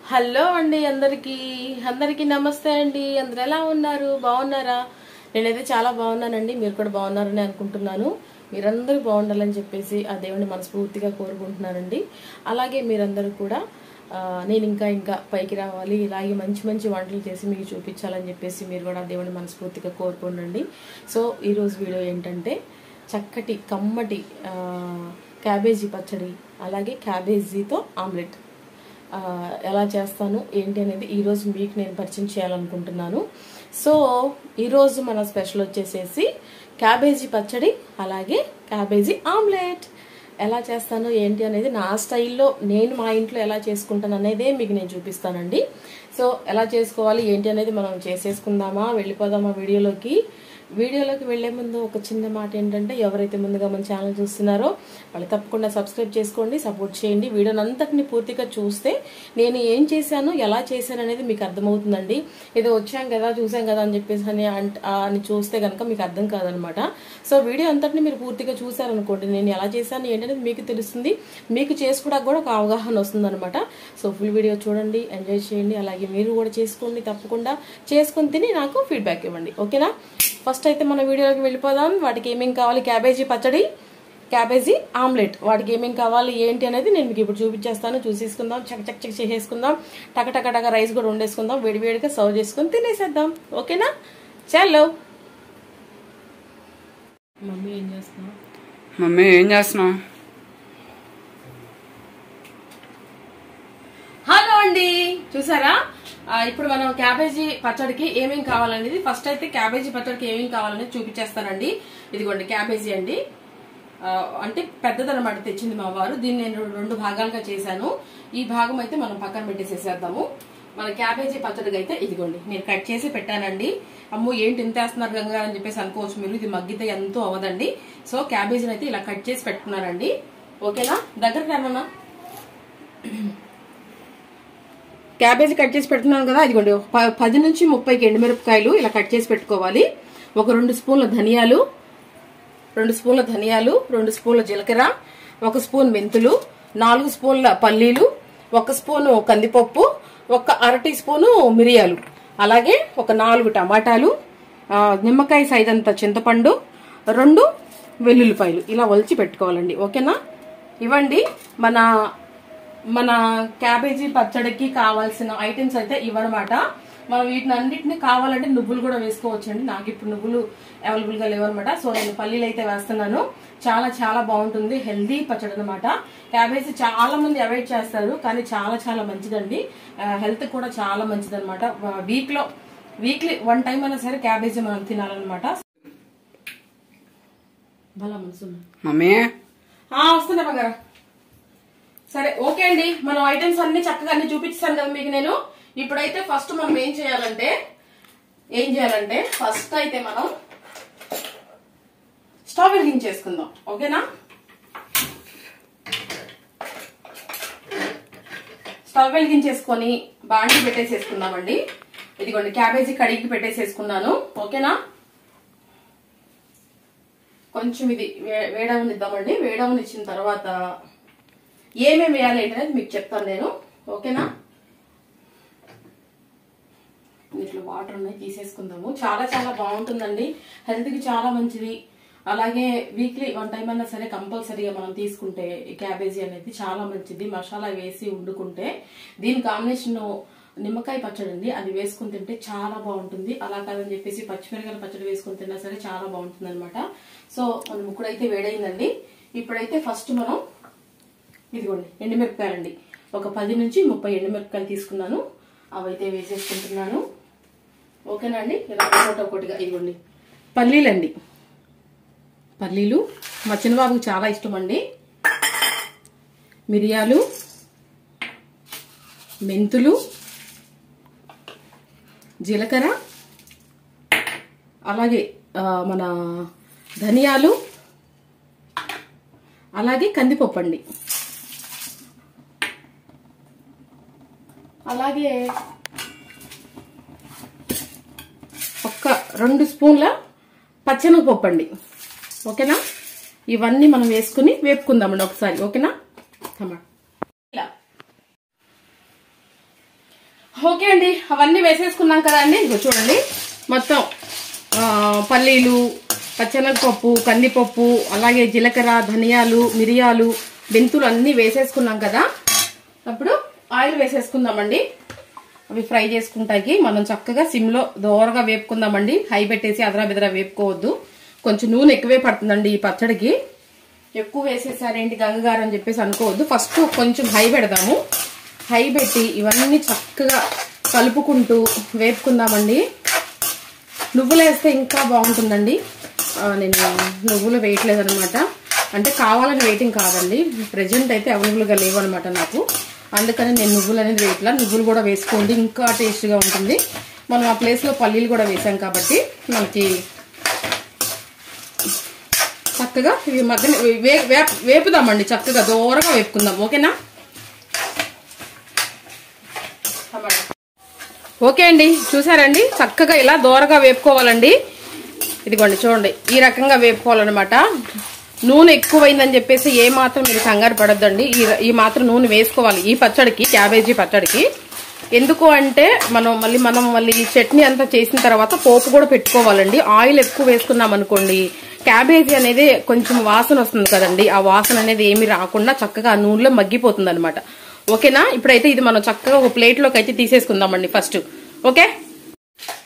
Hello అండి అందరికి నమస్తే అండి. అందరు ఎలా ఉన్నారు? బాగున్నారా? నేనైతే చాలా బాగున్నానండి. మీరు కూడా బాగున్నారని అనుకుంటున్నాను. మీరందరూ బాగుండాలని చెప్పేసి ఆ దేవుని మనస్ఫూర్తిగా కోరుకుంటున్నానండి. అలాగే మీరందరూ కూడా నేను ఇంకా పైకి రావాలి, ఇలాగే మంచి మంచి వంటలు చేసి మీకు చూపించాలని చెప్పేసి మీరు కూడా ఆ దేవుని మనస్ఫూర్తిగా కోరుకోండి. సో ఈరోజు వీడియో ఏంటంటే చక్కటి కమ్మటి క్యాబేజీ పచ్చడి, అలాగే క్యాబేజీతో ఆమ్లెట్ ఎలా చేస్తాను ఏంటి అనేది ఈరోజు మీకు నేను పరిచయం చేయాలనుకుంటున్నాను. సో ఈరోజు మన స్పెషల్ వచ్చేసేసి క్యాబేజీ పచ్చడి, అలాగే క్యాబేజీ ఆమ్లెట్ ఎలా చేస్తాను ఏంటి అనేది నా స్టైల్లో నేను మా ఇంట్లో ఎలా చేసుకుంటాను అనేదే మీకు నేను చూపిస్తానండి. సో ఎలా చేసుకోవాలి ఏంటి అనేది మనం చేసేసుకుందామా, వెళ్ళిపోదామా వీడియోలోకి వెళ్లే ముందు ఒక చిన్న మాట ఏంటంటే, ఎవరైతే ముందుగా మన ఛానల్ చూస్తున్నారో వాళ్ళు తప్పకుండా సబ్స్క్రైబ్ చేసుకోండి, సపోర్ట్ చేయండి. వీడియోని అంతటిని పూర్తిగా చూస్తే నేను ఏం చేశాను, ఎలా చేశాను అనేది మీకు అర్థమవుతుందండి. ఏదో వచ్చాం కదా చూసాం కదా అని చెప్పేసి అని చూస్తే కనుక మీకు అర్థం కాదనమాట. సో వీడియో అంతటిని మీరు పూర్తిగా చూసారనుకోండి, నేను ఎలా చేశాను ఏంటనేది మీకు తెలుస్తుంది, మీకు చేసుకోవడానికి కూడా ఒక అవగాహన వస్తుంది అనమాట. సో ఫుల్ వీడియో చూడండి, ఎంజాయ్ చేయండి, అలాగే మీరు కూడా చేసుకోండి. తప్పకుండా చేసుకొని తిని నాకు ఫీడ్బ్యాక్ ఇవ్వండి, ఓకేనా? ఫస్ట్ అయితే మన వీడియోలోకి వెళ్ళిపోదాం. వాటికి ఏమేమి కావాలి, క్యాబేజీ పచ్చడి, క్యాబేజీ ఆమ్లెట్, వాటికి ఏమేమి కావాలి ఏంటి అనేది నేను మీకు ఇప్పుడు చూపించేస్తాను. చూసేసుకుందాం, చక్ చేసేసుకుందాం, టక రైస్ కూడా వండేసుకుందాం, వేడివేడిగా సర్వ్ చేసుకుని తినేసేద్దాం, ఓకేనా? చలో. మమ్మీ ఏం చేస్తున్నావు? హలో అండి, చూసారా? ఇప్పుడు మనం క్యాబేజీ పచ్చడికి ఏమేమి కావాలనేది ఫస్ట్ అయితే క్యాబేజీ పచ్చడికి ఏమేమి కావాలనేది చూపించేస్తానండి. ఇదిగోండి క్యాబేజీ అండి, అంటే పెద్దదన్నమాట, తెచ్చింది మా వారు. దీన్ని నేను 2 భాగాలుగా చేశాను. ఈ భాగం అయితే మనం పక్కన పెట్టేసేసేద్దాము. మన క్యాబేజీ పచ్చడికి అయితే ఇదిగోండి నేను కట్ చేసి పెట్టానండి. అమ్మో ఏంటి ఇంత వేస్తున్నారు గంగా అని చెప్పేసి అనుకోవచ్చు మీరు, ఇది మగ్గితే ఎంతో అవ్వదండి. సో క్యాబేజీని అయితే ఇలా కట్ చేసి పెట్టుకున్నానండి, ఓకేనా? దగ్గరికి రామన్నా. క్యాబేజీ కట్ చేసి పెట్టుకున్నాను కదా, ఇదిగోండి 10 నుంచి 30 ఎండుమిరపకాయలు ఇలా కట్ చేసి పెట్టుకోవాలి. ఒక 2 స్పూన్ల ధనియాలు, 2 స్పూన్ల జీలకర్ర, 1 స్పూన్ మెంతులు, 4 స్పూన్ల పల్లీలు, 1 స్పూను కందిపప్పు, 1 అర టీ స్పూను మిరియాలు, అలాగే ఒక 4 టమాటాలు, నిమ్మకాయ సైజంత చింతపండు, 2 వెల్లుల్లిపాయలు ఇలా ఒలిచి పెట్టుకోవాలండి, ఓకేనా? ఇవ్వండి మన క్యాబేజీ పచ్చడికి కావాల్సిన ఐటమ్స్ అయితే ఇవన్నమాట. మనం వీటిని అన్నిటిని కావాలంటే నువ్వులు కూడా వేసుకోవచ్చండి. నాకు ఇప్పుడు నువ్వులు అవైలబుల్ గా లేవన్నమాట. సో నేను పల్లీలు అయితే వేస్తున్నాను. చాలా బాగుంటుంది, హెల్దీ పచ్చడి అనమాట. క్యాబేజీ చాలా మంది అవాయిడ్ చేస్తారు, కానీ చాలా మంచిదండి, హెల్త్ కూడా చాలా మంచిది అనమాట. వీక్లీ 1 టైం అయినా సరే క్యాబేజీ మనం తినాలన్నమాట. వస్తున్నా బంగారా. సరే ఓకే అండి, మనం ఐటమ్స్ అన్ని చక్కగా అన్ని చూపించాను కదా మీకు నేను. ఇప్పుడైతే ఫస్ట్ మనం ఏం చేయాలంటే ఫస్ట్ అయితే మనం స్టవ్ వెలిగించేసుకుందాం, ఓకేనా? స్టవ్ వెలిగించేసుకొని బాండి పెట్టేసేసుకుందామండి. ఇదిగోండి క్యాబేజీ కడిగి పెట్టేసేసుకున్నాను, ఓకేనా? కొంచెం ఇది వేడవనిద్దామండి. వేడవనిచ్చిన తర్వాత ఏమేమి వేయాలి ఏంటనేది మీకు చెప్తాను నేను, ఓకేనా? ఇట్లా వాటర్ ఉన్నాయి, తీసేసుకుందాము. చాలా బాగుంటుందండి, హెల్త్ కి చాలా మంచిది. అలాగే వీక్లీ 1 టైం అయినా సరే కంపల్సరీగా మనం తీసుకుంటే ఈ క్యాబేజీ అనేది చాలా మంచిది. మసాలా వేసి వండుకుంటే దీని కాంబినేషన్ నిమ్మకాయ పచ్చడి అండి, అది వేసుకుని తింటే చాలా బాగుంటుంది. అలా కాదని చెప్పేసి పచ్చిమిరపకాయల పచ్చడి వేసుకుని తిన్నా సరే చాలా బాగుంటుంది అనమాట. సో మన ముక్కుడైతే వేడైందండి. ఇప్పుడైతే ఫస్ట్ మనం ఇదిగోండి ఎండుమిరపకాయలండి, ఒక 10 నుంచి 30 ఎండుమిరపకాయలు తీసుకున్నాను, అవైతే వేసేసుకుంటున్నాను, ఓకేనా అండి? ఇలా ఒకటిగా. ఇదిగోండి పల్లీలండి, పల్లీలు మా చిన్నబాబుకి చాలా ఇష్టం అండి. మిరియాలు, మెంతులు, జీలకర్ర, అలాగే మన ధనియాలు, అలాగే కందిపప్పు అండి, అలాగే ఒక 2 స్పూన్ల పచ్చెనగపప్పు అండి, ఓకేనా? ఇవన్నీ మనం వేసుకుని వేపుకుందామండి ఒకసారి, ఓకేనా? టమాటా ఓకే అండి, అవన్నీ వేసేసుకున్నాం కదా అండి. ఇదిగో చూడండి, మొత్తం పల్లీలు, పచ్చెనగపప్పు, కందిపప్పు, అలాగే జీలకర్ర, ధనియాలు, మిరియాలు, మెంతులు అన్నీ వేసేసుకున్నాం కదా. అప్పుడు ఆయిల్ వేసేసుకుందామండి. అవి ఫ్రై చేసుకుంటాకి మనం చక్కగా సిమ్లో దోరగా వేపుకుందామండి. హై పెట్టేసి అదరా బెదరా వేపుకోవద్దు. కొంచెం నూనె ఎక్కువే పడుతుందండి ఈ పచ్చడికి. ఎక్కువ వేసేసారేంటి గంగగారు అని చెప్పేసి అనుకోవద్దు. ఫస్ట్ కొంచెం హై పెడదాము. హై పెట్టి ఇవన్నీ చక్కగా కలుపుకుంటూ వేపుకుందామండి. నువ్వులు వేస్తే ఇంకా బాగుంటుందండి. నేను నువ్వులు వేయట్లేదు అనమాట, అంటే కావాలని వెయిటింగ్ కాదండి. ప్రెజెంట్ అయితే అవైలబుల్గా లేవు అనమాట నాకు, అందుకని నేను నువ్వులు అనేది వేయట్లా. నువ్వులు కూడా వేసుకోండి, ఇంకా టేస్ట్గా ఉంటుంది. మనం ఆ ప్లేస్లో పల్లీలు కూడా వేసాం కాబట్టి మనకి చక్కగా ఇవి మధ్యన వేపుదామండి. చక్కగా దూరంగా వేపుకుందాం. ఓకేనా? ఓకే అండి, చూసారండి చక్కగా ఇలా దూరగా వేపుకోవాలండి. ఇదిగోండి చూడండి, ఈ రకంగా వేపుకోవాలన్నమాట. నూనె ఎక్కువైందని చెప్పేసి ఏ మాత్రం మీరు కంగారు పడొద్దండి. ఈ మాత్రం నూనె వేసుకోవాలి ఈ పచ్చడికి, క్యాబేజీ పచ్చడికి. ఎందుకు అంటే మనం మళ్ళీ చట్నీ అంతా చేసిన తర్వాత పోపు కూడా పెట్టుకోవాలండి. ఆయిల్ ఎక్కువ వేసుకున్నాం అనుకోండి, క్యాబేజీ అనేది కొంచెం వాసన వస్తుంది కదండి. ఆ వాసన అనేది ఏమి రాకుండా చక్కగా ఆ నూనెలో మగ్గిపోతుంది అనమాట. ఓకేనా? ఇప్పుడైతే ఇది మనం చక్కగా ఒక ప్లేట్లోకి అయితే తీసేసుకుందామండి first. Okay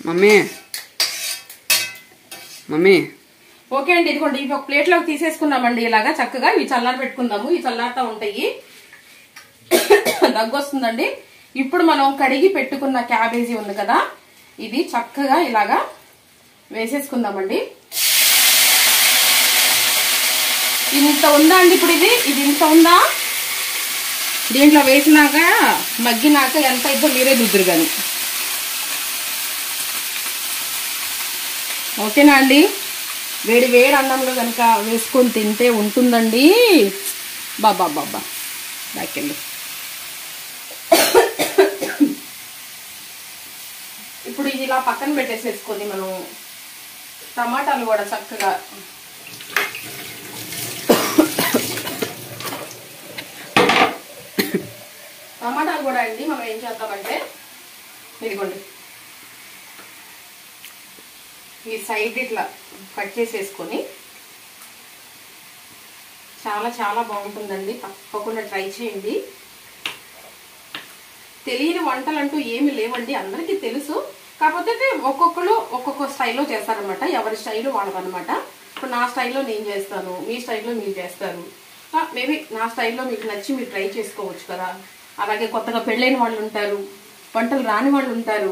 mummy mummy okay అండి, ఇదిగోండి ఇవి ఒక ప్లేట్లోకి తీసేసుకున్నామండి. ఇలాగా చక్కగా ఇవి చల్లారి పెట్టుకుందాము. ఇవి చల్లారుతా ఉంటాయి. దగ్గు వస్తుందండి. ఇప్పుడు మనం కడిగి పెట్టుకున్న క్యాబేజీ ఉంది కదా, ఇది చక్కగా ఇలాగా వేసేసుకుందామండి. ఇంత ఉందా అండి ఇప్పుడు? ఇది ఇంత ఉందా? దీంట్లో వేసినాక మగ్గినాక ఎంత అయిపో మీరే దుద్దురు కానీ. ఓకేనా అండి? వేడి వేడి అన్నంలో కనుక వేసుకొని తింటే ఉంటుందండి. బాబా బాబా దాకెళ్ళి. ఇప్పుడు ఇది ఇలా పక్కన పెట్టేసేసుకొని మనం టమాటాలు కూడా చక్కగా టమాటాలు కూడా అండి మనం ఏం చేద్దామంటే, ఇదిగోండి ఈ సైడ్ ఇట్లా కట్ చేసేసుకొని చాలా చాలా బాగుంటుందండి. తప్పకుండా ట్రై చేయండి. తెలియని వంటలు అంటూ ఏమి లేవండి, అందరికీ తెలుసు. కాకపోతే ఒక్కొక్కరు ఒక్కొక్క స్టైల్లో చేస్తారనమాట. ఎవరి స్టైల్ వాళ్ళదనమాట. ఇప్పుడు నా స్టైల్లో నేను చేస్తాను, మీ స్టైల్లో మీరు చేస్తారు. మేబీ నా స్టైల్లో మీకు నచ్చి మీరు ట్రై చేసుకోవచ్చు కదా. అలాగే కొత్తగా పెళ్ళైన వాళ్ళు ఉంటారు, వంటలు రాని వాళ్ళు ఉంటారు.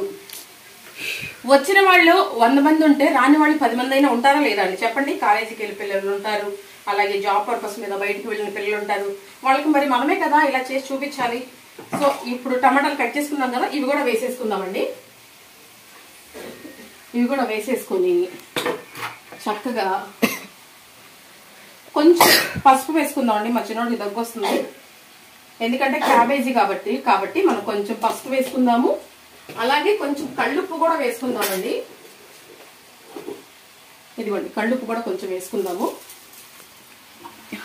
వచ్చిన వాళ్ళు 100 మంది ఉంటే రాని వాళ్ళు 10 మంది అయినా ఉంటారా లేదా అండి చెప్పండి. కాలేజీకి వెళ్ళి పిల్లలు ఉంటారు, అలాగే జాబ్ పర్పస్ మీద బయటకు వెళ్ళిన పిల్లలు ఉంటారు. వాళ్ళకి మరి మనమే కదా ఇలా చేసి చూపించాలి. సో ఇప్పుడు టమాటాలు కట్ చేసుకున్నాం కదా, ఇవి కూడా వేసేసుకుందామండి. ఇవి కూడా వేసేసుకొని చక్కగా కొంచెం పసుపు వేసుకుందామండి. మా చిన్నోడికి దగ్గు వస్తుంది, ఎందుకంటే క్యాబేజీ కాబట్టి మనం కొంచెం పసుపు వేసుకుందాము. అలాగే కొంచెం కళ్ళుప్పు కూడా వేసుకుందామండి. ఇదిగోండి కళ్ళుప్పు కూడా కొంచెం వేసుకుందాము.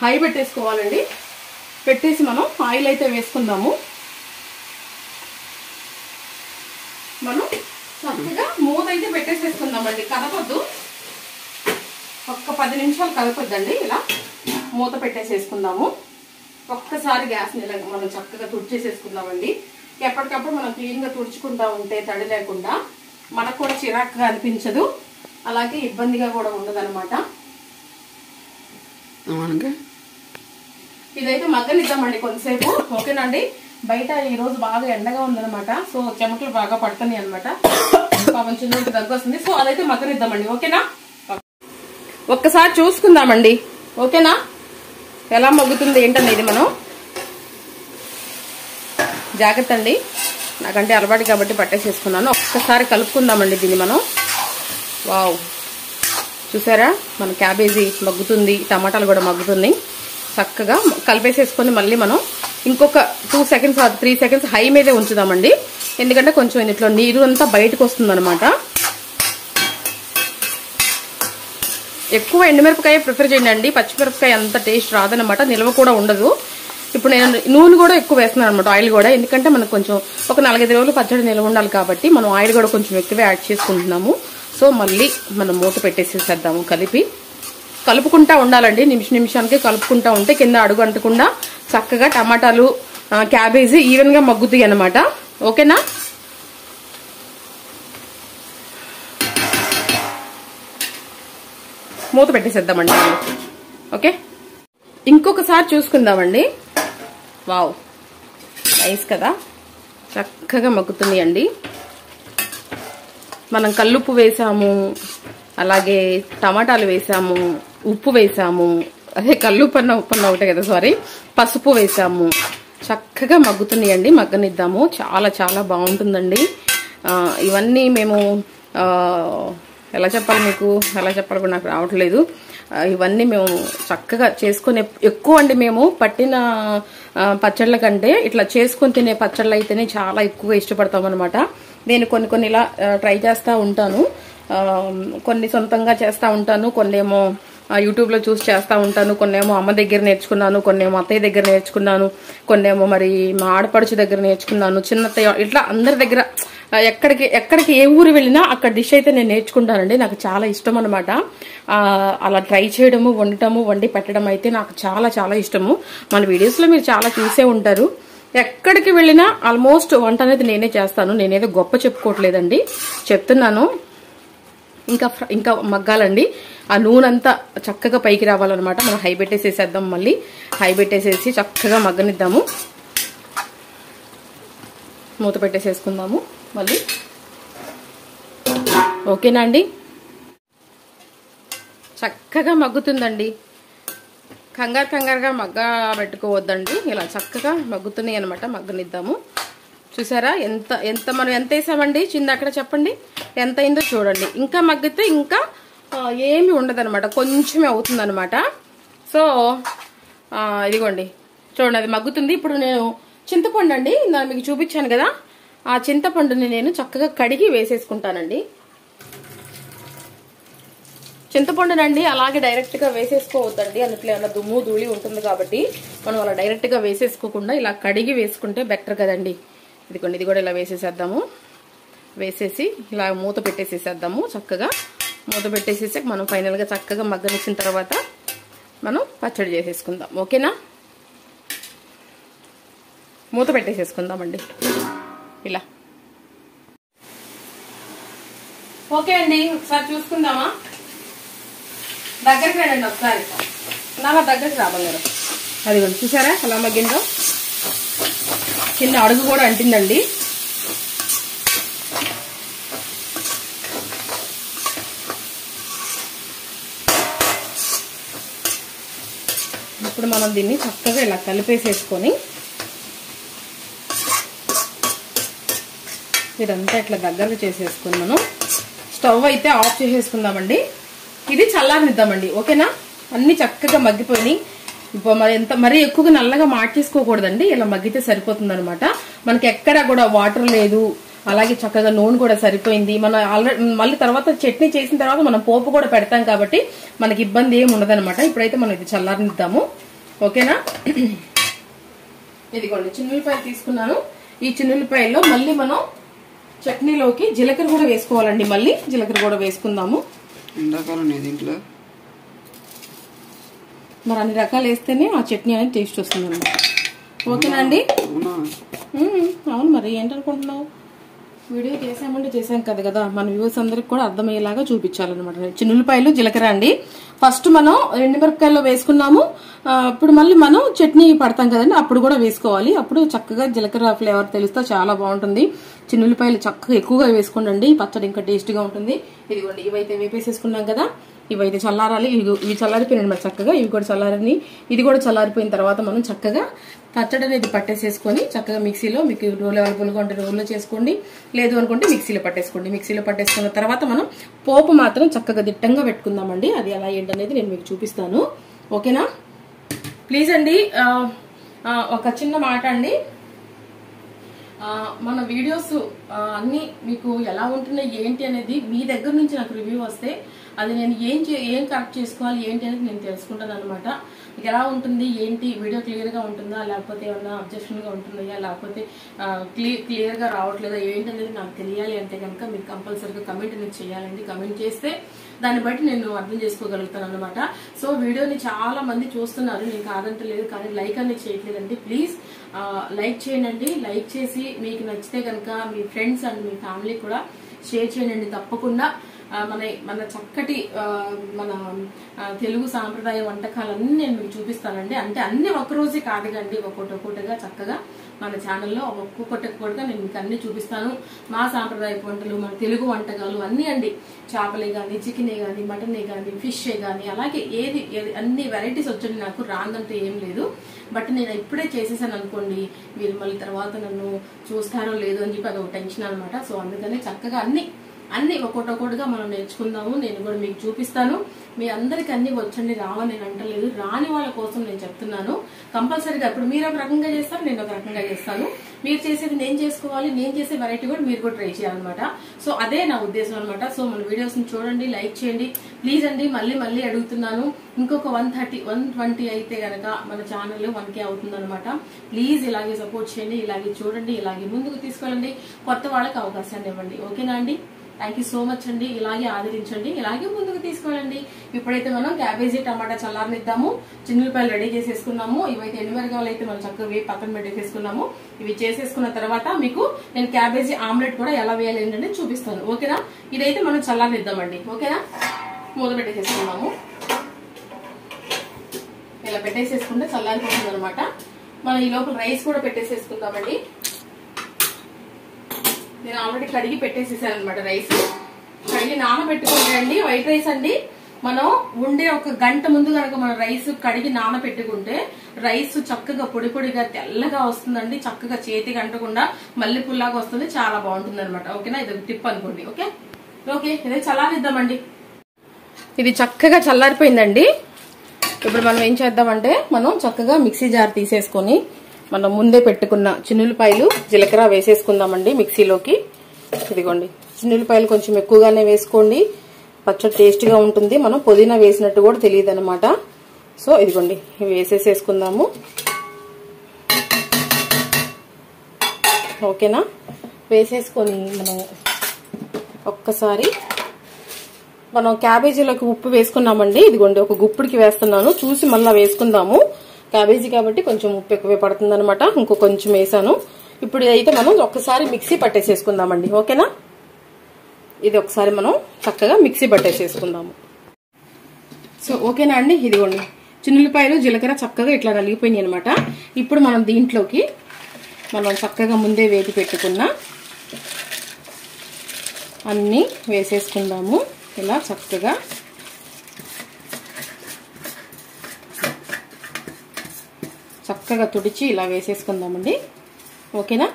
హై పెట్టేసుకోవాలండి. పెట్టేసి మనం ఆయిల్ అయితే వేసుకుందాము. మనం చక్కగా మూత అయితే పెట్టేసేసుకుందామండి. కదపొద్దు, ఒక్క 10 నిమిషాలు కదపొద్దండి. ఇలా మూత పెట్టేసేసుకుందాము. ఒక్కసారి గ్యాస్ని ఇలా మనం చక్కగా తుడిచేసేసుకుందామండి. ఎప్పటికప్పుడు మనం క్లీన్గా తుడుచుకుంటా ఉంటే తడి లేకుండా మనకు కూడా చిరాకుగా అనిపించదు, అలాగే ఇబ్బందిగా కూడా ఉండదు అనమాట. ఇదైతే మగ్గనిద్దామండి కొంతసేపు. ఓకేనండి? బయట ఈ రోజు బాగా ఎండగా ఉందనమాట. సో చెమటలు బాగా పడుతున్నాయి అనమాట. పాపం చిన్నోడికి దగ్గు వస్తుంది. సో అదైతే మగ్గనిద్దామండి. ఓకేనా? ఒక్కసారి చూసుకుందామండి. ఓకేనా? ఎలా మగ్గుతుంది ఏంటనేది మనం జాగ్రత్త అండి. నాకంటే అలవాటు కాబట్టి పట్టేసేసుకున్నాను. ఒక్కసారి కలుపుకుందామండి దీన్ని మనం. వావ్, చూసారా మన క్యాబేజీ మగ్గుతుంది, టమాటాలు కూడా మగ్గుతున్నాయి. చక్కగా కలిపేసేసుకొని మళ్ళీ మనం ఇంకొక 2 seconds 3 seconds హై మీదే ఉంచుదామండి. ఎందుకంటే కొంచెం ఇంట్లో నీరు అంతా బయటకు వస్తుంది అనమాట. ఎక్కువ ఎండుమిరపకాయ ప్రిఫర్ చేయండి అండి. పచ్చిమిరపకాయ అంత టేస్ట్ రాదనమాట, నిల్వ కూడా ఉండదు. ఇప్పుడు నేను నూనె కూడా ఎక్కువ వేస్తున్నాను అనమాట, ఆయిల్ కూడా. ఎందుకంటే మనకు కొంచెం ఒక 4-5 రోజులు పచ్చడి నిల్వ ఉండాలి కాబట్టి మనం ఆయిల్ కూడా కొంచెం ఎక్కువే యాడ్ చేసుకుంటున్నాము. సో మళ్ళీ మనం మూత పెట్టేసేసేద్దాము. కలుపుకుంటా ఉండాలండి, నిమిషానికి కలుపుకుంటా ఉంటే కింద అడుగు అంటకుండా చక్కగా టమాటాలు క్యాబేజీ ఈవెన్ గా మగ్గుతాయి అన్నమాట. ఓకేనా? మూత పెట్టేసేద్దామండి. ఓకే, ఇంకొకసారి చూసుకుందామండి. వావ్, నైస్ కదా, చక్కగా మగ్గుతుంది అండి. మనం కల్లుప్పు వేసాము, అలాగే టమాటాలు వేసాము, ఉప్పు వేసాము, అదే కల్లుప్పు అన్న ఉప్పు అన్న ఒకటే కదా, సారీ, పసుపు వేసాము. చక్కగా మగ్గుతున్నాయండి, మగ్గనిద్దాము. చాలా చాలా బాగుంటుందండి. ఇవన్నీ మేము ఎలా చెప్పాలి మీకు, ఎలా చెప్పాలి కూడా నాకు రావట్లేదు. ఇవన్నీ మేము చక్కగా చేసుకునే ఎక్కువ అండి. మేము పట్టిన పచ్చళ్ళ కంటే ఇట్లా చేసుకొని తినే పచ్చళ్ళు అయితేనే చాలా ఎక్కువగా ఇష్టపడతాం అనమాట. నేను కొన్ని ఇలా ట్రై చేస్తూ ఉంటాను, కొన్ని సొంతంగా చేస్తూ ఉంటాను, కొన్నేమో యూట్యూబ్లో చూసి చేస్తూ ఉంటాను, కొన్నేమో అమ్మ దగ్గర నేర్చుకున్నాను, కొన్నేమో అత్తయ్య దగ్గర నేర్చుకున్నాను, కొన్నేమో మరి మా ఆడపడుచు దగ్గర నేర్చుకున్నాను, చిన్నత్తయ్య, ఇట్లా అందరి దగ్గర ఎక్కడికి ఏ ఊరు వెళ్ళినా అక్కడ డిష్ అయితే నేను నేర్చుకుంటానండి. నాకు చాలా ఇష్టం అనమాట. అలా ట్రై చేయడము, వండి పెట్టడం అయితే నాకు చాలా చాలా ఇష్టము. మన వీడియోస్లో మీరు చాలా చూసే ఉంటారు. ఎక్కడికి వెళ్ళినా ఆల్మోస్ట్ వంట అనేది నేనే చేస్తాను. నేనేదో గొప్ప చెప్పుకోవట్లేదండి, చెప్తున్నాను. ఇంకా మగ్గాలండి. ఆ నూనె అంతా చక్కగా పైకి రావాలన్నమాట. మనం హై పెట్టేసేసేద్దాం. మళ్ళీ హై పెట్టేసేసి చక్కగా మగ్గనిద్దాము. మూత పెట్టేసేసుకుందాము మళ్ళీ. ఓకేనా అండి? చక్కగా మగ్గుతుందండి. కంగారుగా పెట్టుకోవద్దండి. ఇలా చక్కగా మగ్గుతున్నాయి అనమాట. మగ్గనిద్దాము. చూసారా ఎంత మనం ఎంత వేసామండి? అక్కడ చెప్పండి ఎంత అయిందో చూడండి. ఇంకా మగ్గితే ఇంకా ఏమి ఉండదన్నమాట, కొంచెమే అవుతుందన్నమాట. సో ఇదిగోండి చూడండి, అది మగ్గుతుంది. ఇప్పుడు నేను చింతపండు అండి, నేను మీకు చూపించాను కదా, ఆ చింతపండుని నేను చక్కగా కడిగి వేసేసుకుంటానండి. చింతపండునండి అలాగే డైరెక్ట్ గా వేసేసుకోవద్దండి, అందులో ఏమన్నా దుమ్ము ధూళి ఉంటుంది కాబట్టి మనం అలా డైరెక్ట్ గా వేసేసుకోకుండా ఇలా కడిగి వేసుకుంటే బెటర్ కదండి. ఇదిగోండి, ఇది కూడా ఇలా వేసేసేద్దాము. వేసేసి ఇలా మూత పెట్టేసేసేద్దాము. చక్కగా మూత పెట్టేసేసి మనం ఫైనల్ గా చక్కగా మగ్గనిచ్చిన తర్వాత మనం పచ్చడి చేసేసుకుందాం. ఓకేనా? మూత పెట్టేసేసుకుందామండి ఇలా. ఓకే అండి, ఒకసారి చూసుకుందామా? దగ్గరికి రండి ఒకసారి, నా దగ్గరికి రాబోయారు. అది కూడా చూసారా అలా మగ్గిందో, కింద అడుగు కూడా అంటిందండి. ఇప్పుడు మనం దీన్ని చక్కగా ఇలా కలిపేసేసుకొని ఇదంతా ఇట్లా దగ్గరగా చేసేసుకుని మనం స్టవ్ అయితే ఆఫ్ చేసేసుకుందామండి. ఇది చల్లారనిద్దామండి. ఓకేనా? అన్ని చక్కగా మగ్గిపోయినాయి. మరీ ఎక్కువగా నల్లగా మార్చేసుకోకూడదండి, ఇలా మగ్గితే సరిపోతుంది అనమాట. మనకి ఎక్కడా కూడా వాటర్ లేదు, అలాగే చక్కగా నూనె కూడా సరిపోయింది. మనం ఆల్రెడీ మళ్ళీ తర్వాత చట్నీ చేసిన తర్వాత మనం పోపు కూడా పెడతాం కాబట్టి మనకి ఇబ్బంది ఏమి ఉండదనమాట. ఇప్పుడైతే మనం ఇది చల్లారనిద్దాము. ఓకేనా? ఇదిగోండి చిన్నులపాయలు తీసుకున్నాను. ఈ చిన్నులపాయల్లో మళ్ళీ మనం చట్నీలోకి జీలకర్ర కూడా వేసుకోవాలండి. మళ్ళీ జీలకర్ర కూడా వేసుకుందాము. దీంట్లో మరి అన్ని రకాలు వేస్తేనే ఆ చట్నీ అనేది టేస్ట్ వస్తుంది అన్నమాట. ఓకేనా అండి? అవును, మరి ఏంటనుకుంటున్నావు? వీడియో చేసాం కదా, మన వ్యూవర్స్ అందరికి కూడా అర్థమయ్యేలాగా చూపించాలన్నమాట. చిన్నులపాయలు జీలకర్ర అండి. ఫస్ట్ మనం ఎండుమిరపకాయల్లో వేసుకున్నాము, ఇప్పుడు మళ్ళీ మనం చట్నీ పడతాం కదండి, అప్పుడు కూడా వేసుకోవాలి. అప్పుడు చక్కగా జీలకర్ర ఫ్లేవర్ తెలుస్తా చాలా బాగుంటుంది. చిన్నులపాయలు చక్కగా ఎక్కువగా వేసుకోండి, పచ్చడి ఇంకా టేస్టీగా ఉంటుంది. ఇదిగోండి, ఇవైతే వేపేసేసుకున్నాం కదా, ఇవైతే చల్లారాలి. ఇవి చల్లారిపోయినాయి మరి చక్కగా, ఇవి కూడా చల్లారని. ఇది కూడా చల్లారిపోయిన తర్వాత మనం చక్కగా పచ్చడి అనేది పట్టేసేసుకొని చక్కగా మిక్సీలో, మీకు రోలు అవైలబుల్గా ఉంటే రోల్లో చేసుకోండి, లేదు అనుకుంటే మిక్సీలో పట్టేసుకోండి. మిక్సీలో పట్టేసుకున్న తర్వాత మనం పోపు మాత్రం చక్కగా దిట్టంగా పెట్టుకుందామండి. అది ఎలా ఏంటనేది నేను మీకు చూపిస్తాను. ఓకేనా? ప్లీజ్ అండి, ఒక చిన్న మాట అండి, మన వీడియోస్ అన్ని మీకు ఎలా ఉంటున్నాయి ఏంటి అనేది మీ దగ్గర నుంచి నాకు రివ్యూ వస్తే అది నేను ఏం కరెక్ట్ చేసుకోవాలి ఏంటి అనేది నేను తెలుసుకుంటాను అనమాట. ఎలా ఉంటుంది ఏంటి, వీడియో క్లియర్గా ఉంటుందా లేకపోతే ఏమన్నా అబ్జెక్షన్గా ఉంటుందా లేకపోతే క్లియర్గా రావట్లేదా ఏంటి అనేది నాకు తెలియాలి అంటే కనుక మీరు కంపల్సరీగా కమెంట్ అనేది చేయాలండి. కమెంట్ చేస్తే దాన్ని బట్టి నేను అర్థం చేసుకోగలుగుతాను అనమాట. సో వీడియోని చాలా మంది చూస్తున్నారు, నేను కాదంటలేదు, కానీ లైక్ అనేది చేయట్లేదండి. ప్లీజ్ లైక్ చేయండి. లైక్ చేసి మీకు నచ్చితే కనుక మీ ఫ్రెండ్స్ అండ్ మీ ఫ్యామిలీ కూడా షేర్ చేయండి తప్పకుండా. మన చక్కటి మన తెలుగు సాంప్రదాయ వంటకాలన్నీ నేను మీకు చూపిస్తానండి. అంటే అన్ని ఒక్కరోజే కాదు కండి, ఒక్కొక్కటిగా చక్కగా మన ఛానల్లో ఒక్కొక్కటిగా నేను మీకు అన్ని చూపిస్తాను. మా సాంప్రదాయ వంటలు, మన తెలుగు వంటకాలు అన్నీ అండి. చేపలే కానీ, చికెనే కానీ, మటనే కానీ, ఫిషే కానీ, అలాగే ఏది అన్ని వెరైటీస్ వచ్చండి. నాకు రాందంటే ఏం లేదు. బట్ నేను ఇప్పుడే చేసేసాను అనుకోండి, మీరు మళ్ళీ తర్వాత నన్ను చూస్తారో లేదో అని చెప్పి అది ఒక టెన్షన్ అనమాట. సో అందుకని చక్కగా అన్ని ఒక్కొక్కటిగా మనం నేర్చుకుందాము. నేను కూడా మీకు చూపిస్తాను. మీ అందరికి అన్ని వచ్చండి, రావని నేను అంటలేదు, రాని వాళ్ళ కోసం నేను చెప్తున్నాను. కంపల్సరీగా ఇప్పుడు మీరు ఒక రకంగా చేస్తారు, నేను ఒక రకంగా చేస్తాను. మీరు చేసేది నేను చేసుకోవాలి, నేను చేసే వెరైటీ కూడా మీరు కూడా ట్రై చేయాలన్నమాట. సో అదే నా ఉద్దేశం అనమాట. సో మన వీడియోస్ ని చూడండి, లైక్ చేయండి ప్లీజ్ అండి. మళ్ళీ అడుగుతున్నాను, ఇంకొక 120 అయితే గనక మన ఛానల్ 1K అవుతుంది అనమాట. ప్లీజ్ ఇలాగే సపోర్ట్ చేయండి, ఇలాగే చూడండి, ఇలాగే ముందుకు తీసుకెళ్ళండి, కొత్త వాళ్ళకి అవకాశాన్ని ఇవ్వండి. ఓకేనా అండి? థ్యాంక్ యూ సో మచ్ అండి. ఇలాగే ఆదరించండి, ఇలాగే ముందుకు తీసుకెళ్ళండి. ఇప్పుడైతే మనం క్యాబేజీ టమాటా చల్లారనిద్దాము. చిన్నులపాయలు రెడీ చేసేసుకున్నాము. ఇవైతే ఎనిమిరగాయలు అయితే మనం చక్కగా వేసి పక్కన పెట్టేసేసుకున్నాము. ఇవి చేసేసుకున్న తర్వాత మీకు నేను క్యాబేజీ ఆమ్లెట్ కూడా ఎలా వేయాలి ఏంటంటే చూపిస్తాను. ఓకేనా? ఇదైతే మనం చల్లారనిద్దామండి. ఓకేనా? మూత పెట్టేసేసుకున్నాము. ఇలా పెట్టేసేసుకుంటే చల్లారిపోతుంది అనమాట. మనం ఈ లోపల రైస్ కూడా పెట్టేసేసుకుందామండి. నేను ఆల్రెడీ కడిగి పెట్టేసేసాను అనమాట. రైస్ కడిగి నానబెట్టుకుంటే అండి, వైట్ రైస్ అండి, మనం ఉండే ఒక గంట ముందు కనుక మనం రైస్ కడిగి నానబెట్టుకుంటే రైస్ చక్కగా పొడిగా తెల్లగా వస్తుందండి. చక్కగా చేతికి అంటకుండా మళ్ళీ పుల్లాగా వస్తుంది, చాలా బాగుంటుంది అనమాట. ఓకేనా? ఇది ఒక టిప్ అనుకోండి. ఓకే ఇదే చల్లారిద్దామండి. ఇది చక్కగా చల్లారిపోయిందండి. ఇప్పుడు మనం ఏం చేద్దామంటే, మనం చక్కగా మిక్సీ జార్ తీసేసుకొని మనం ముందే పెట్టుకున్న చిన్నులపాయలు జీలకర్ర వేసేసుకుందామండి మిక్సీలోకి. ఇదిగోండి, చిన్నులపాయలు కొంచెం ఎక్కువగానే వేసుకోండి, పచ్చడి టేస్ట్గా ఉంటుంది. మనం పుదీనా వేసినట్టు కూడా తెలియదు అనమాట. సో ఇదిగోండి, ఇవి వేసేసేసుకుందాము. ఓకేనా? వేసేసుకొని మనం ఒక్కసారి మనం క్యాబేజీలోకి ఉప్పు వేసుకున్నామండి. ఇదిగోండి, ఒక గుప్పుడికి వేస్తున్నాను, చూసి మళ్ళీ వేసుకుందాము. క్యాబేజీ కాబట్టి కొంచెం ఉప్పు ఎక్కువే పడుతుంది అనమాట. ఇంకో కొంచెం వేసాను. ఇప్పుడు ఇదైతే మనం ఒక్కసారి మిక్సీ పట్టేసేసుకుందామండి. ఓకేనా? ఇది ఒకసారి మనం చక్కగా మిక్సీ పట్టేసేసుకుందాము. సో ఓకేనా అండి? ఇదిగోండి, చిన్నులపాయలు జీలకర్ర చక్కగా ఇట్లా నలిగిపోయినాయి అనమాట. ఇప్పుడు మనం దీంట్లోకి మనం చక్కగా ముందే వేసి పెట్టుకున్న అన్నీ వేసేసుకుందాము. ఇలా చక్కగా తుడిచి ఇలా వేసేసుకుందామండి. ఓకేనా?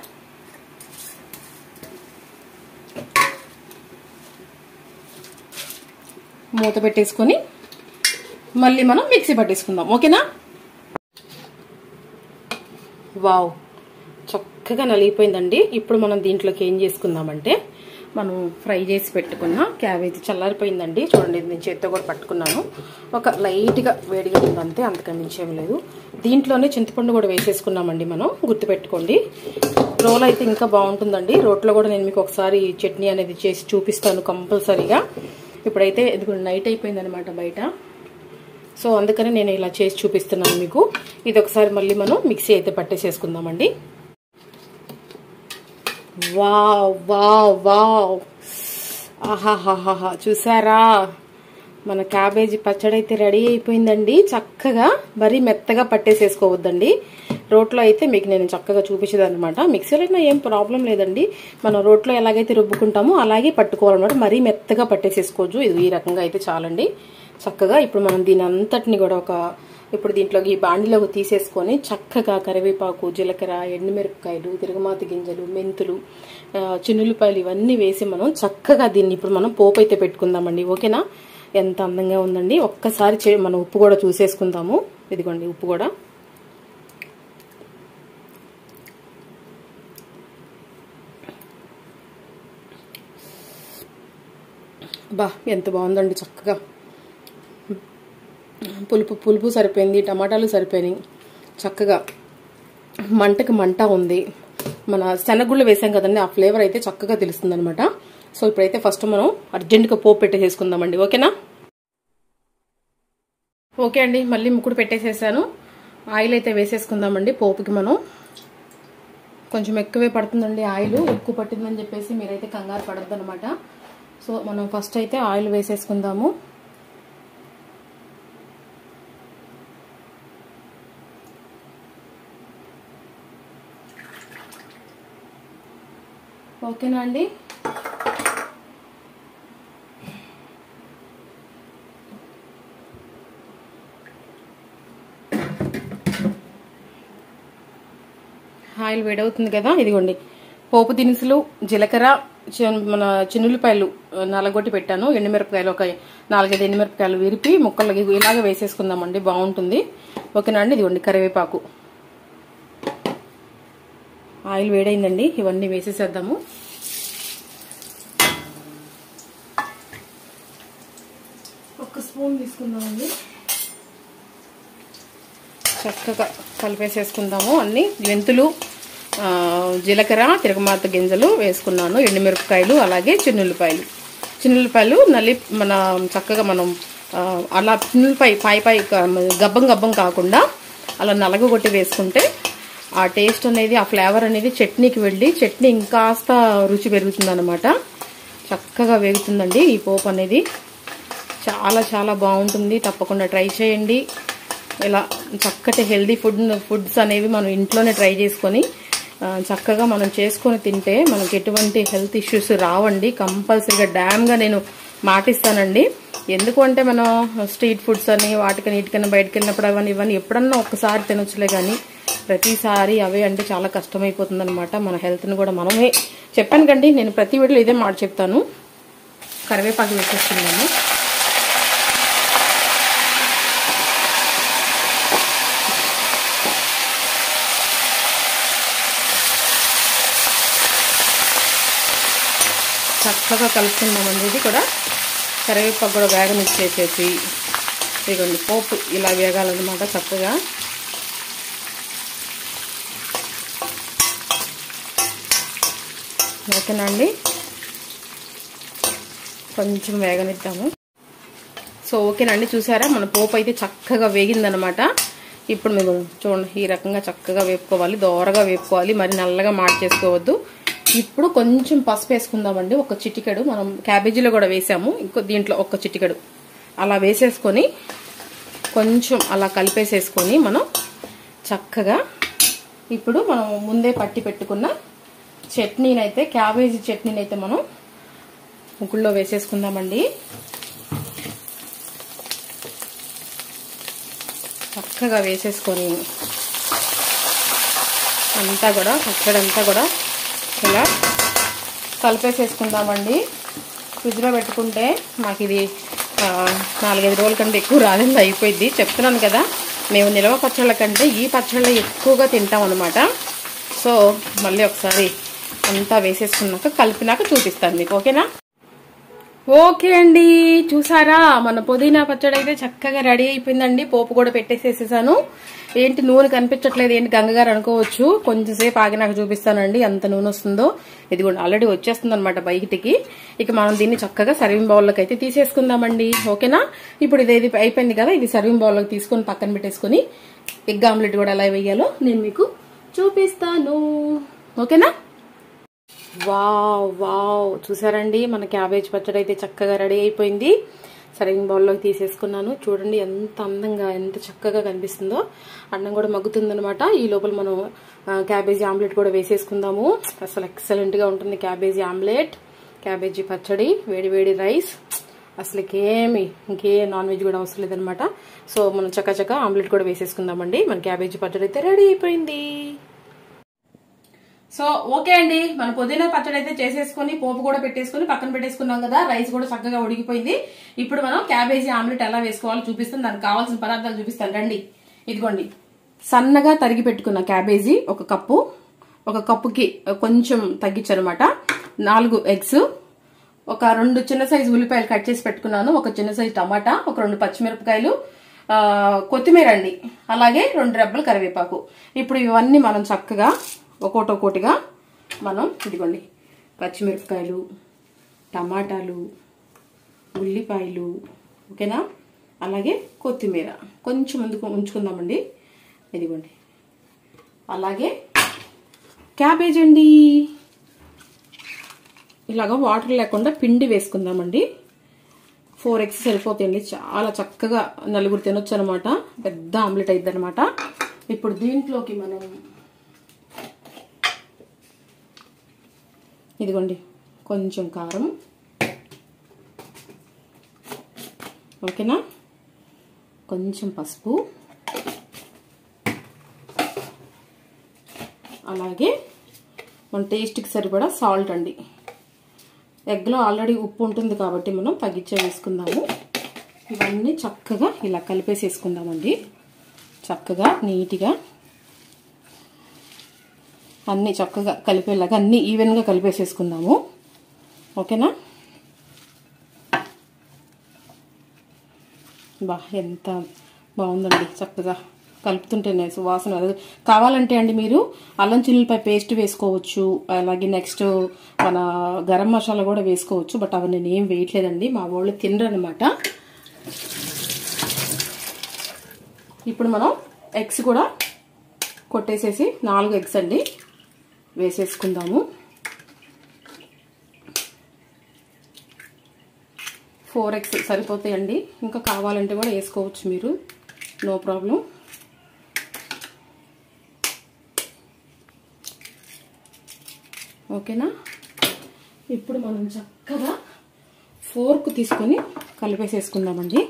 మూత పెట్టేసుకొని మళ్ళీ మనం మిక్సీ పట్టేసుకుందాం. ఓకేనా? వావ్, చక్కగా నలిగిపోయిందండి. ఇప్పుడు మనం దీంట్లోకి ఏం చేసుకుందామంటే, మనం ఫ్రై చేసి పెట్టుకున్న క్యాబేజీ చల్లారిపోయిందండి. చూడండి, నేను చేత్తో కూడా పట్టుకున్నాను. ఒక లైట్గా వేడిగా ఉంది అంతే, అంతకని మించి ఏం లేదు. దీంట్లోనే చింతపండు కూడా వేసేసుకున్నామండి. మనం గుర్తుపెట్టుకోండి, రోల్ అయితే ఇంకా బాగుంటుందండి. రోట్లో కూడా నేను మీకు ఒకసారి చట్నీ అనేది చేసి చూపిస్తాను కంపల్సరీగా. ఇప్పుడైతే ఇది నైట్ అయిపోయింది అనమాట బయట. సో అందుకని నేను ఇలా చేసి చూపిస్తున్నాను మీకు. ఇది ఒకసారి మళ్ళీ మనం మిక్సీ అయితే పట్టేసేసుకుందామండి. వావ్ వావ్ వావ్, ఆహాహాహా, చూసారా? మన క్యాబేజీ పచ్చడి అయితే రెడీ అయిపోయిందండి. చక్కగా మరీ మెత్తగా పట్టేసేసుకోవద్దండి. రోట్లో అయితే మీకు నేను చక్కగా చూపించేదన్నమాట. మిక్సీలో అయినా ఏం ప్రాబ్లం లేదండి. మనం రోట్లో ఎలాగైతే రుబ్బుకుంటామో అలాగే పట్టుకోవాలన్నమాట. మరీ మెత్తగా పట్టేసేసుకోవచ్చు. ఇది ఈ రకంగా అయితే చాలండి చక్కగా. ఇప్పుడు మనం దీని అంతటిని కూడా ఇప్పుడు దీంట్లోకి ఈ బాండిలోకి తీసేసుకొని చక్కగా కరివేపాకు, జీలకర్ర, ఎండుమిరపకాయలు, తిరగమాత గింజలు, మెంతులు, చిన్నులపాయలు ఇవన్నీ వేసి మనం చక్కగా దీన్ని ఇప్పుడు మనం పోపు అయితే పెట్టుకుందామండి. ఓకేనా? ఎంత అందంగా ఉందండి. ఒక్కసారి మనం ఉప్పు కూడా చూసేసుకుందాము. ఇదిగోండి, ఉప్పు కూడా బా ఎంత బాగుందండి, చక్కగా పులుపు సరిపోయింది, టమాటాలు సరిపోయినాయి, చక్కగా మంటకి మంట ఉంది. మన శనగుళ్ళు వేసాం కదండి, ఆ ఫ్లేవర్ అయితే చక్కగా తెలుస్తుంది అనమాట. సో ఇప్పుడైతే ఫస్ట్ మనం అర్జెంటుగా పోపు పెట్టేసుకుందామండి. ఓకేనా? ఓకే అండి, మళ్ళీ ముక్కుడు పెట్టేసేసాను. ఆయిల్ అయితే వేసేసుకుందామండి. పోపుకి మనం కొంచెం ఎక్కువే పడుతుందండి, ఆయిల్ ఎక్కువ పట్టిందని చెప్పేసి మీరైతే కంగారు పడద్దు అనమాట. సో మనం ఫస్ట్ అయితే ఆయిల్ వేసేసుకుందాము. ఓకేనా అండి? ఆయిల్ వేడవుతుంది కదా, ఇదిగోండి పోపు దినుసులు, జీలకర్ర, మన చిన్నులపాయలు నలగొట్టి పెట్టాను, ఎండుమిరపకాయలు ఒక 4-5 ఎండుమిరపకాయలు విరిపి ముక్కలు ఇలాగే వేసేసుకుందామండి, బాగుంటుంది. ఓకేనా అండి? ఇదిగోండి కరివేపాకు. ఆయిల్ వేడైందండి, ఇవన్నీ వేసేసేద్దాము. ఒక స్పూన్ తీసుకుందామండి, చక్కగా కలిపేసేసుకుందాము. అన్ని మెంతులు, జీలకర్ర, తిరగమాత గింజలు వేసుకున్నాను, ఎండుమిరపకాయలు, అలాగే చిన్నులపాయలు మన చక్కగా మనం అలా చిన్నులపాయ పై గబ్బం కాకుండా అలా నలగొట్టి వేసుకుంటే ఆ టేస్ట్ అనేది, ఆ ఫ్లేవర్ అనేది చట్నీకి వెళ్ళి చట్నీ ఇంకాస్త రుచి పెరుగుతుంది అనమాట. చక్కగా వేగుతుందండి ఈ పోపు అనేది, చాలా చాలా బాగుంటుంది. తప్పకుండా ట్రై చేయండి. ఇలా చక్కటి హెల్దీ ఫుడ్స్ అనేవి మనం ఇంట్లోనే ట్రై చేసుకొని చక్కగా మనం చేసుకొని తింటే మనకి ఎటువంటి హెల్త్ ఇష్యూస్ రావండి. కంపల్సరీగా డ్యామ్గా నేను మాటిస్తానండి. ఎందుకు అంటే మనం స్ట్రీట్ ఫుడ్స్ అని వాటికని వీటికన్నా బయటకు వెళ్ళినప్పుడు ఇవన్నీ ఎప్పుడన్నా ఒక్కసారి తినొచ్చులే, కానీ ప్రతిసారి అవే అంటే చాలా కష్టమైపోతుంది అనమాట. మన హెల్త్ని కూడా మనమే చెప్పాను కండి, నేను ప్రతి వీడియోలో ఇదే మాట చెప్తాను. కరివేపాకు వేసేస్తున్నాను. చక్కగా కలుపుకుందామండి. ఇది కూడా కరివేపాకు కూడా వేగనిచ్చేసేసి, ఇదిగోండి పోపు ఇలా వేగాలన్నమాట చక్కగా. ఓకేనండి, కొంచెం వేగనిద్దాము. సో ఓకేనండి, చూసారా మన పోపు అయితే చక్కగా వేగిందనమాట. ఇప్పుడు మీరు చూడండి, ఈ రకంగా చక్కగా వేపుకోవాలి, దోరగా వేపుకోవాలి, మరి నల్లగా మార్చేసుకోవద్దు. ఇప్పుడు కొంచెం పసుపు వేసుకుందామండి, ఒక చిటికెడు. మనం క్యాబేజీలో కూడా వేసాము, ఇంకో దీంట్లో ఒక చిటికెడు అలా వేసేసుకొని కొంచెం అలా కలిపేసేసుకొని మనం చక్కగా ఇప్పుడు మనం ముందే పట్టి పెట్టుకున్న చట్నీనైతే, క్యాబేజీ చట్నీనైతే మనం ముక్కుల్లో వేసేసుకుందామండి. చక్కగా వేసేసుకొని అంతా కూడా పచ్చడంతా కూడా ఇలా కలిపేసేసుకుందామండి. ఫ్రిడ్జ్లో పెట్టుకుంటే మాకు ఇది 4-5 రోజుల కంటే ఎక్కువ రాదండి, అయిపోయింది. చెప్తున్నాను కదా, మేము నిల్వ పచ్చళ్ళ కంటే ఈ పచ్చళ్ళు ఎక్కువగా తింటాం అనమాట. సో మళ్ళీ ఒకసారి అంతా వేసేసుకున్నాక కలిపినాక చూపిస్తాను మీకు. ఓకేనా? ఓకే అండి, చూసారా మన పుదీనా పచ్చడి అయితే చక్కగా రెడీ అయిపోయిందండి. పోపు కూడా పెట్టేసేసేసాను. ఏంటి నూనె కనిపించట్లేదు ఏంటి గంగగారు అనుకోవచ్చు, కొంచెంసేపు ఆగి నాకు చూపిస్తానండి ఎంత నూనె వస్తుందో. ఇది కూడా ఆల్రెడీ వచ్చేస్తుంది అనమాట బయటికి. ఇక మనం దీన్ని చక్కగా సర్వింగ్ బౌల్లోకి అయితే తీసేసుకుందామండి. ఓకేనా? ఇప్పుడు ఇది అయిపోయింది కదా, ఇది సర్వింగ్ బౌల్లోకి తీసుకొని పక్కన పెట్టేసుకుని ఎగ్ ఆమ్లెట్ కూడా ఎలా వేయాలో నేను మీకు చూపిస్తాను. ఓకేనా? వావ్ వావ్, చూసారండి మన క్యాబేజ్ పచ్చడి అయితే చక్కగా రెడీ అయిపోయింది. సర్వింగ్ బౌల్లోకి తీసేసుకున్నాను. చూడండి ఎంత అందంగా, ఎంత చక్కగా కనిపిస్తుందో. అన్నం కూడా మగ్గుతుందనమాట. ఈ లోపల మనం క్యాబేజీ ఆమ్లెట్ కూడా వేసేసుకుందాము. అసలు ఎక్సలెంట్ గా ఉంటుంది క్యాబేజీ ఆమ్లెట్, క్యాబేజీ పచ్చడి, వేడి వేడి రైస్, అసలు ఇంకే నాన్ వెజ్ కూడా అవసరం లేదనమాట. సో మనం చక్కచక్క ఆమ్లెట్ కూడా వేసేసుకుందామండి. మన క్యాబేజీ పచ్చడి అయితే రెడీ అయిపోయింది. సో ఓకే అండి, మన పుదీనా పచ్చడి అయితే చేసేసుకుని పోపు కూడా పెట్టేసుకుని పక్కన పెట్టేసుకున్నాం కదా. రైస్ కూడా చక్కగా ఉడికిపోయింది. ఇప్పుడు మనం క్యాబేజీ ఆమ్లెట్ ఎలా వేసుకోవాలో చూపిస్తాను. దానికి కావాల్సిన పదార్థాలు చూపిస్తాను రండి. ఇదిగోండి, సన్నగా తరిగి పెట్టుకున్న క్యాబేజీ ఒక కప్పు, ఒక కప్పుకి కొంచెం తగ్గించనమాట. 4 ఎగ్స్, ఒక 2 చిన్న సైజు ఉల్లిపాయలు కట్ చేసి పెట్టుకున్నాను, ఒక చిన్న సైజు టమాటా, ఒక 2 పచ్చిమిరపకాయలు, కొత్తిమీర అండి, అలాగే 2 రెబ్బలు కరివేపాకు. ఇప్పుడు ఇవన్నీ మనం చక్కగా ఒక్కోటిగా మనం ఇదిగోండి పచ్చిమిరపకాయలు, టమాటాలు, ఉల్లిపాయలు, ఓకేనా, అలాగే కొత్తిమీర కొంచెం ముందుకు ఉంచుకుందామండి. ఇదిగోండి అలాగే క్యాబేజ్ అండి. ఇలాగా వాటర్ లేకుండా పిండి వేసుకుందామండి. 4 eggs సరిపోతాయండి, చాలా చక్కగా నలుగురు తినొచ్చు అనమాట, పెద్ద ఆమ్లెట్ అయిద్ది అనమాట. ఇప్పుడు దీంట్లోకి మనం ఇదిగోండి కొంచెం కారం, ఓకేనా, కొంచెం పసుపు, అలాగే మన టేస్ట్కి సరిపడా సాల్ట్ అండి. ఎగ్లో ఆల్రెడీ ఉప్పు ఉంటుంది కాబట్టి మనం తగ్గించే వేసుకుందాము. ఇవన్నీ చక్కగా ఇలా కలిపేసేసుకుందామండి. చక్కగా నీట్గా అన్నీ చక్కగా కలిపేలాగా అన్నీ ఈవెన్గా కలిపేసేసుకుందాము, ఓకేనా. ఎంత బాగుందండి, చక్కగా కలుపుతుంటేనే సువాసన. కావాలంటే అండి మీరు అల్లం చిల్లిపాయ పేస్ట్ వేసుకోవచ్చు, అలాగే నెక్స్ట్ మన గరం మసాలా కూడా వేసుకోవచ్చు. బట్ అవి నేను ఏం వేయట్లేదండి, మా వాళ్ళు తినరనమాట. ఇప్పుడు మనం ఎగ్స్ కూడా కొట్టేసేసి 4 eggs అండి వేసేసుకుందాము. 4 eggs సరిపోతాయండి, ఇంకా కావాలంటే కూడా వేసుకోవచ్చు మీరు, నో ప్రాబ్లం. ఓకేనా. ఇప్పుడు మనం చక్కగా ఫోర్క్ తీసుకొని కలిపేసేసుకుందామండి.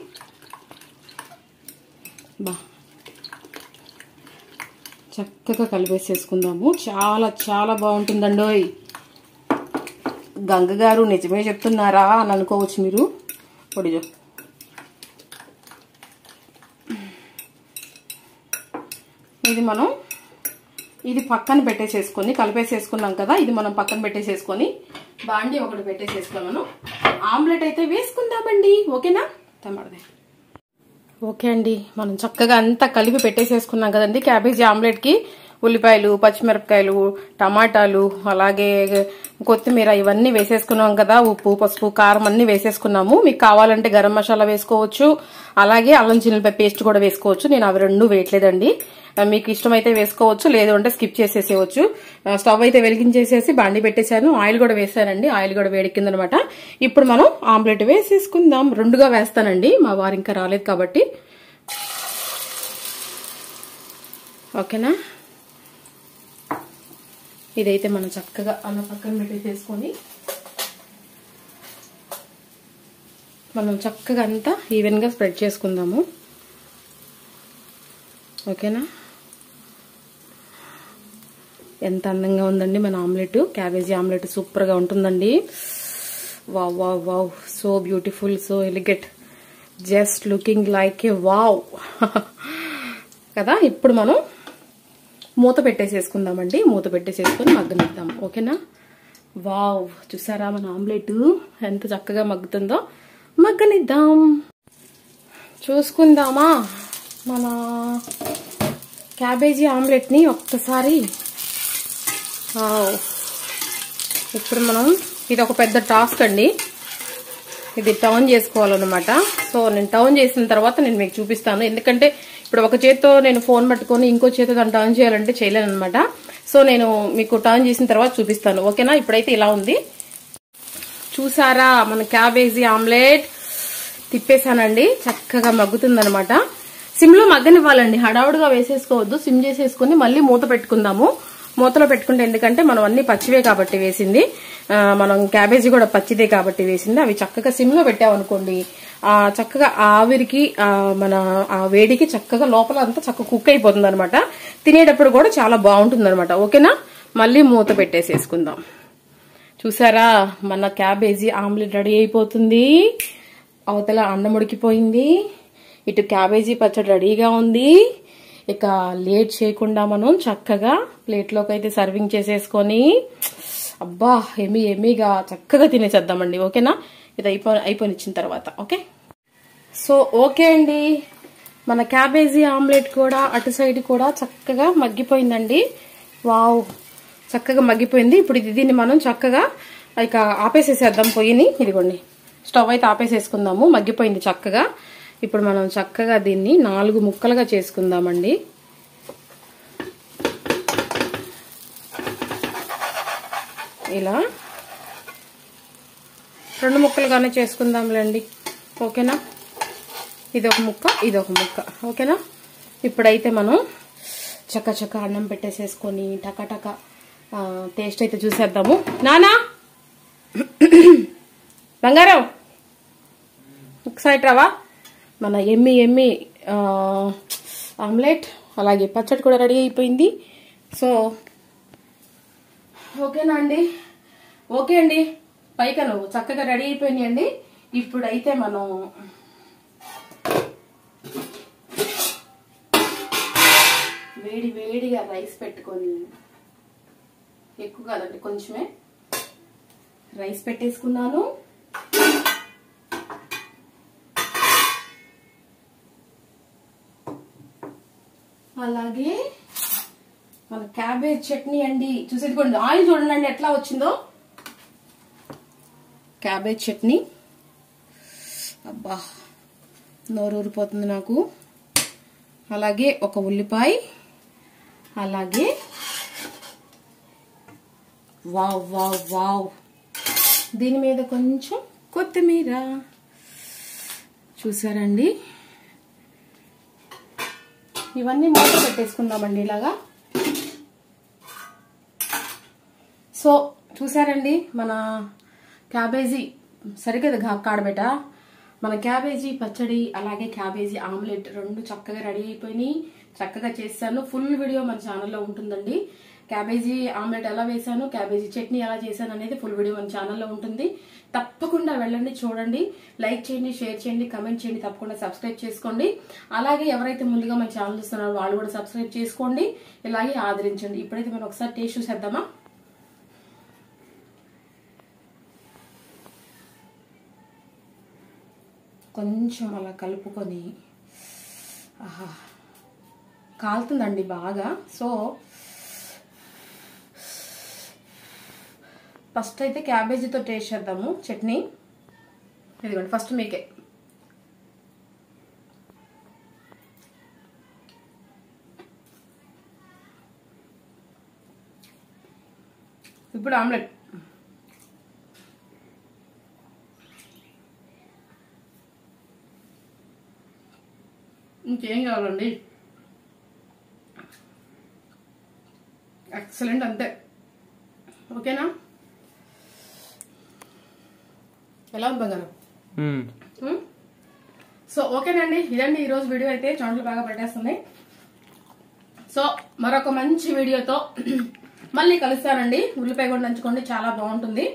చక్కగా కలిపేసేసుకుందాము, చాలా చాలా బాగుంటుందండోయ్. గంగ గారు నిజమే చెప్తున్నారా అని అనుకోవచ్చు మీరు. పొడిజో ఇది పక్కన పెట్టేసేసుకొని కలిపేసేసుకున్నాం కదా, ఇది మనం పక్కన పెట్టేసేసుకొని బాండి ఒకటి పెట్టేసేసుకొని మనం ఆమ్లెట్ అయితే వేసుకుందామండి, ఓకేనా. తమడదే ఓకే అండి, మనం చక్కగా అంతా కలిపి పెట్టేసేసుకున్నాం కదండి. క్యాబేజీ ఆమ్లెట్కి ఉల్లిపాయలు, పచ్చిమిరపకాయలు, టమాటాలు, అలాగే కొత్తిమీర ఇవన్నీ వేసేసుకున్నాం కదా. ఉప్పు, పసుపు, కారం అన్ని వేసేసుకున్నాము. మీకు కావాలంటే గరం మసాలా వేసుకోవచ్చు, అలాగే అల్లం చిల్లిపాయ పేస్ట్ కూడా వేసుకోవచ్చు. నేను అవి 2 వేయట్లేదండి, మీకు ఇష్టమైతే వేసుకోవచ్చు, లేదు అంటే స్కిప్ చేసేసేవచ్చు. స్టవ్ అయితే వెలిగించేసేసి బాండి పెట్టేశాను, ఆయిల్ కూడా వేసానండి, ఆయిల్ కూడా వేడెక్కిందనమాట. ఇప్పుడు మనం ఆమ్లెట్ వేసేసుకుందాం. 2గా వేస్తానండి, మా వారు ఇంకా రాలేదు కాబట్టి, ఓకేనా. ఇదైతే మనం చక్కగా అలా పక్కన పెట్టేసేసుకొని మనం చక్కగా అంతా ఈవెన్గా స్ప్రెడ్ చేసుకుందాము, ఓకేనా. ఎంత అందంగా ఉందండి మన ఆమ్లెట్, క్యాబేజీ ఆమ్లెట్ సూపర్గా ఉంటుందండి. Wow wow wow, so beautiful, so elegant, just looking like ఏ వావ్ కదా. ఇప్పుడు మనం మూత పెట్టేసేసుకుందామండి, మూత పెట్టేసేసుకొని మగ్గనిద్దాం, ఓకేనా. వావ్, చూసారా మన ఆమ్లెట్ ఎంత చక్కగా మగ్గుతుందో, మగ్గనిద్దాం. చూసుకుందామా మన క్యాబేజీ ఆమ్లెట్ని ఒక్కసారి. ఇప్పుడు మనం ఇది ఒక పెద్ద టాస్క్ అండి, ఇది టర్న్ చేసుకోవాలన్నమాట. సో నేను టర్న్ చేసిన తర్వాత నేను మీకు చూపిస్తాను, ఎందుకంటే ఇప్పుడు ఒక చేత్తో నేను ఫోన్ పట్టుకొని ఇంకో చేత్తో దాన్ని టర్న్ చేయాలంటే చేయలేను అనమాట. సో నేను మీకు టర్న్ చేసిన తర్వాత చూపిస్తాను, ఓకేనా. ఇప్పుడైతే ఇలా ఉంది, చూసారా మన క్యాబేజీ ఆమ్లెట్. తిప్పేసానండి, చక్కగా మగ్గుతుందనమాట. సిమ్ లో మగ్గనివ్వాలండి, హడావుడిగా వేసేసుకోవద్దు, సిమ్ చేసేసుకుని మళ్ళీ మూత పెట్టుకుందాము. మూతలో పెట్టుకుంటే ఎందుకంటే మనం అన్ని పచ్చివే కాబట్టి వేసింది, మనం క్యాబేజీ కూడా పచ్చిదే కాబట్టి వేసింది. అవి చక్కగా సిమ్ లో పెట్టామనుకోండి, చక్కగా ఆవిరికి మన ఆ వేడికి చక్కగా లోపల అంతా చక్కగా కుక్ అయిపోతుంది అనమాట. తినేటప్పుడు కూడా చాలా బాగుంటుంది అనమాట, ఓకేనా. మళ్ళీ మూత పెట్టేసేసుకుందాం. చూసారా మన క్యాబేజీ ఆమ్లెట్ రెడీ అయిపోతుంది. అవతల అన్నం ఉడికిపోయింది, ఇటు క్యాబేజీ పచ్చడి రెడీగా ఉంది. ఇక లేట్ చేయకుండా మనం చక్కగా ప్లేట్లోకి అయితే సర్వింగ్ చేసేసుకొని అబ్బా ఎమ్మీగా చక్కగా తినేసేద్దామండి. ఓకేనా? ఇది అయిపోయిన తర్వాత. ఓకే, సో ఓకే అండి, మన క్యాబేజీ ఆమ్లెట్ కూడా అటు సైడ్ కూడా చక్కగా మగ్గిపోయిందండి. వావ్, చక్కగా మగ్గిపోయింది. ఇప్పుడు దీన్ని మనం చక్కగా ఇక ఆపేసేసేద్దాం పొయ్యిని. ఇదిగోండి, స్టవ్ అయితే ఆపేసేసుకుందాము. మగ్గిపోయింది చక్కగా. ఇప్పుడు మనం చక్కగా దీన్ని 4 ముక్కలుగా చేసుకుందామండి. ఇలా 2 ముక్కలుగానే చేసుకుందాంలేండి. ఓకేనా? ఇదొక ముక్క, ఇదొక ముక్క. ఓకేనా? ఇప్పుడైతే మనం చక్క అన్నం పెట్టేసేసుకొని టక టేస్ట్ అయితే చూసేద్దాము. నానా బంగారం, ఒకసారి రావా? మన ఎమ్మి ఆమ్లెట్ అలాగే పచ్చడి కూడా రెడీ అయిపోయింది. సో ఓకేనా అండి? ఓకే అండి, పైకను చక్కగా రెడీ అయిపోయినాయండి. ఇప్పుడైతే మనం వేడిగా రైస్ పెట్టుకొని, ఎక్కువ కాదండి కొంచెమే రైస్ పెట్టేసుకున్నాను. అలాగే మన క్యాబేజ్ చట్నీ అండి. చూసేది ఆయిల్ చూడండి ఎట్లా వచ్చిందో. క్యాబేజ్ చట్నీ, అబ్బా నోరూరిపోతుంది నాకు. అలాగే ఒక ఉల్లిపాయ, అలాగే వావ్ వావ్ వావ్, దీని మీద కొంచెం కొత్తిమీర. చూసారండి, ఇవన్నీ మూత పెట్టేసుకుందామండి ఇలాగా. సో చూసారండి, మన క్యాబేజీ సరిగ్గా కాడబెట్ట, మన క్యాబేజీ పచ్చడి అలాగే క్యాబేజీ ఆమ్లెట్ 2 చక్కగా రెడీ అయిపోయినాయి. చక్కగా చేశాను. ఫుల్ వీడియో మన ఛానల్లో ఉంటుందండి. క్యాబేజీ ఆమ్లెట్ ఎలా వేసాను, క్యాబేజీ చట్నీ ఎలా చేశాను అనేది ఫుల్ వీడియో మన ఛానల్లో ఉంటుంది. తప్పకుండా వెళ్ళండి, చూడండి, లైక్ చేయండి, షేర్ చేయండి, కమెంట్ చేయండి, తప్పకుండా సబ్స్క్రైబ్ చేసుకోండి. అలాగే ఎవరైతే ముందుగా మన ఛానల్ చూస్తున్నారో వాళ్ళు కూడా సబ్స్క్రైబ్ చేసుకోండి, ఇలాగే ఆదరించండి. ఇప్పుడైతే మనం ఒకసారి టేస్ట్ చూసేద్దామా? కొంచెం అలా కలుపుకొని, ఆహా కాలుతుందండి బాగా. సో ఫస్ట్ అయితే క్యాబేజీతో టేస్ట్ చేద్దాము చట్నీ. ఇదిగోండి, ఫస్ట్ మీకే. ఇప్పుడు ఆమ్లెట్. ఇంకేం కావాలండి, ఎక్సలెంట్, అంతే. ఓకేనా? ఎలా ఉంది బంగారం? సో ఓకేనండి, ఇదండి ఈరోజు వీడియో. అయితే చాంట్లు బాగా పట్టేస్తుంది. సో మరొక మంచి వీడియోతో మళ్ళీ కలుస్తానండి. ఉల్లిపాయ కూడా నంచుకోండి, చాలా బాగుంటుంది.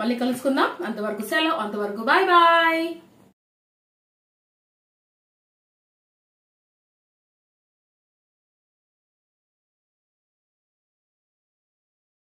మళ్ళీ కలుసుకుందాం. అంతవరకు సెలవు, అంతవరకు బాయ్ బాయ్.